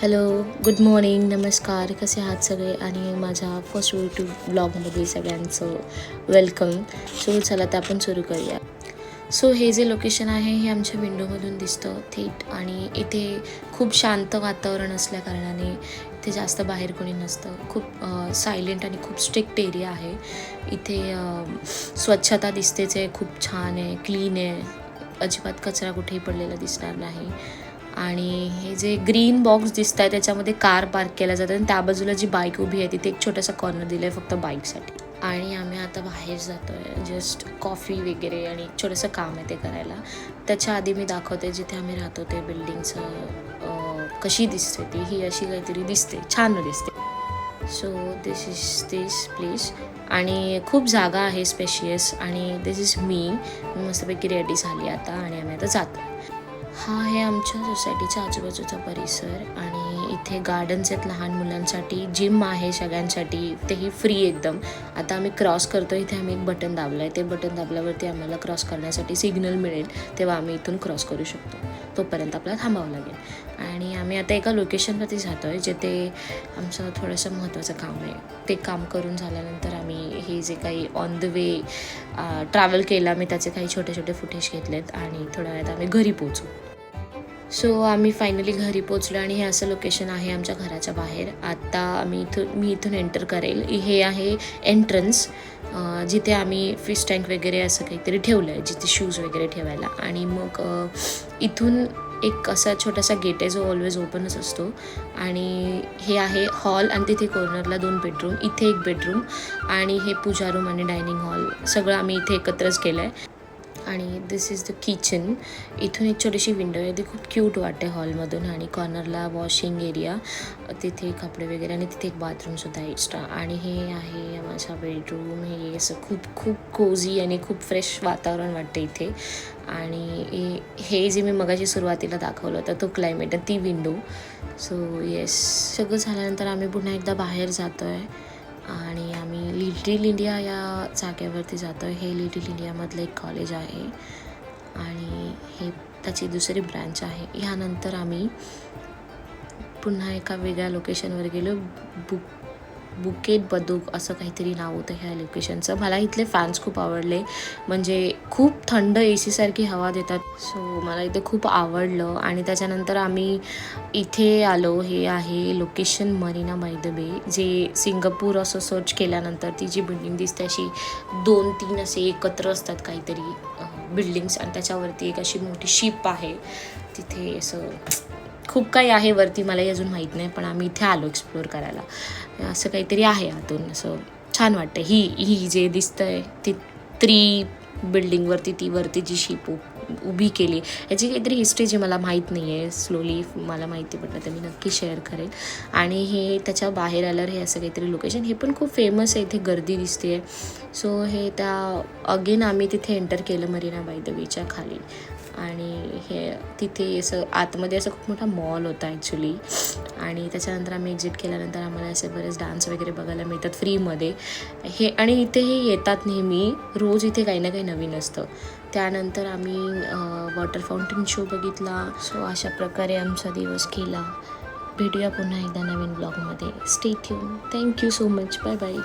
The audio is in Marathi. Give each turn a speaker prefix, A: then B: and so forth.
A: हॅलो, गुड मॉर्निंग, नमस्कार. कसे आहात सगळे? आणि माझ्या फर्स्ट यूट्यूब ब्लॉगमध्ये सगळ्यांचं वेलकम. सो चला तर आपण सुरू करूया. सो हे जे लोकेशन आहे हे आमच्या विंडोमधून दिसतं थेट, आणि इथे खूप शांत वातावरण असल्या कारणाने इथे जास्त बाहेर कोणी नसतं. खूप सायलेंट आणि खूप स्ट्रिक्ट एरिया आहे. इथे स्वच्छता दिसतेच आहे, खूप छान आहे, क्लीन आहे, अजिबात कचरा कुठेही पडलेला दिसणार नाही. आणि हे जे ग्रीन बॉक्स दिसत आहे त्याच्यामध्ये कार पार्क केल्या जातात, आणि त्या बाजूला जी बाईक उभी आहे तिथे एक छोटासा कॉर्नर दिला आहे फक्त बाईकसाठी. आणि आम्ही आता बाहेर जातो आहे, जस्ट कॉफी वगैरे आणि एक छोटंसं काम आहे ते करायला. त्याच्या आधी मी दाखवते जिथे आम्ही राहतो ते बिल्डिंगचं कशी दिसते ती. ही अशी काहीतरी दिसते, छान दिसते. So this is this place, आणि खूप जागा आहे, स्पेशियस. आणि दिस इज मी मस्तपैकी रेडी झाली आता, आणि आम्ही आता जातो. हा आहे आमच्या सोसायटीच्या आजूबाजूचा परिसर, आणि इथे गार्डन्स आहेत लहान मुलांसाठी, जिम आहे सगळ्यांसाठी, तेही फ्री एकदम. आता आम्ही क्रॉस करतो, इथे आम्ही एक बटन दाबलं आहे, ते बटन दाबल्यावरती आम्हाला क्रॉस करण्यासाठी सिग्नल मिळेल, तेव्हा आम्ही इथून क्रॉस करू शकतो. तोपर्यंत आपल्याला थांबावं लागेल. आणि आम्ही आता एका लोकेशनवरती जातो आहे जिथे आमचं थोडंसं महत्त्वाचं काम आहे. ते काम करून झाल्यानंतर आम्ही हे जे काही ऑन द वे ट्रॅव्हल केला मी त्याचे काही छोटे छोटे फुटेज घेतलेत, आणि थोड्या वेळात आम्ही घरी पोहोचू. सो आम्ही फायनली घरी पोचलो, आणि हे असं लोकेशन आहे आमच्या घराच्या बाहेर. आता मी इथून एंटर करेल. हे आहे एंट्रन्स, जिथे आम्ही फिश टँक वगैरे असं काहीतरी ठेवलं आहे, जिथे शूज वगैरे ठेवायला. आणि मग इथून एक असा छोटासा गेट आहे जो ऑलवेज ओपनच असतो. आणि हे आहे हॉल, आणि तिथे कॉर्नरला 2 बेडरूम, इथे 1 बेडरूम, आणि हे पूजा रूम आणि डायनिंग हॉल सगळं आम्ही इथे एकत्रच केलं आहे. आणि दिस इज द किचन. इथून एक छोटीशी विंडो आहे, ती खूप क्यूट वाटते हॉलमधून. आणि कॉर्नरला वॉशिंग एरिया, तिथे कपडे वगैरे, आणि तिथे एक बाथरूमसुद्धा एक्स्ट्रा. आणि हे आहे माझा बेडरूम. हे असं खूप खूप कोझी आणि खूप फ्रेश वातावरण वाटते इथे. आणि हे जे मी मगाशी सुरुवातीला दाखवलं होतं तो क्लायमेट आहे, ती विंडो. सो येस, सगळं झाल्यानंतर आम्ही पुन्हा एकदा बाहेर जातो आहे, आणि आम्ही लिटिल इंडिया या जागेवरती जातो आहे. हे लिटिल इंडियामधलं एक कॉलेज आहे, आणि हे त्याची दुसरी ब्रँच आहे. ह्यानंतर आम्ही पुन्हा एका वेगळ्या लोकेशनवर गेलो. बुकेट बदूक असं काहीतरी नाव होतं ह्या लोकेशनचं. मला इथले फॅन्स खूप आवडले, म्हणजे खूप थंड AC सारखी हवा देतात. सो मला इथे खूप आवडलं. आणि त्याच्यानंतर आम्ही इथे आलो. हे आहे लोकेशन मरीना बाय द बे, जे सिंगापूर असं सर्च केल्यानंतर ती जी बिल्डिंग दिसते अशी 2-3 असे एकत्र असतात काहीतरी बिल्डिंग्स, आणि त्याच्यावरती एक अशी मोठी शिप आहे. तिथे असं खूप काही आहे वरती, मलाही अजून माहीत नाही, पण आम्ही इथे आलो एक्सप्लोअर करायला. असं काहीतरी आहे आतून, असं छान वाटतं. ही जे दिसतं आहे ती बिल्डिंगवरती, ती वरती जी शिप उभी केली, याची काहीतरी हिस्ट्री जी मला माहीत नाही आहे. स्लोली मला माहिती पडलं तर मी नक्की शेअर करेल. आणि हे त्याच्या बाहेर आल्यावर हे असं काहीतरी लोकेशन, हे पण खूप फेमस आहे, इथे गर्दी दिसते आहे. सो हे अगेन आम्ही तिथे एंटर केलं मरीना बाय द बीच्या खाली. आणि हे तिथे असं आतमध्ये असं खूप मोठा मॉल होता ॲक्च्युली. आणि त्याच्यानंतर आम्ही एक्झिट केल्यानंतर आम्हाला असे बरेच डान्स वगैरे बघायला मिळतात फ्रीमध्ये. आणि इथे हे येतात नेहमी, रोज इथे काही ना काही नवीन असतं. त्यानंतर आम्ही वॉटर फाउंटेन शो बघितला. सो अशा प्रकारे आमचा दिवस गेला. भेटूया पुन्हा एकदा नवीन ब्लॉगमध्ये. Stay tune. Thank you so much. Bye bye.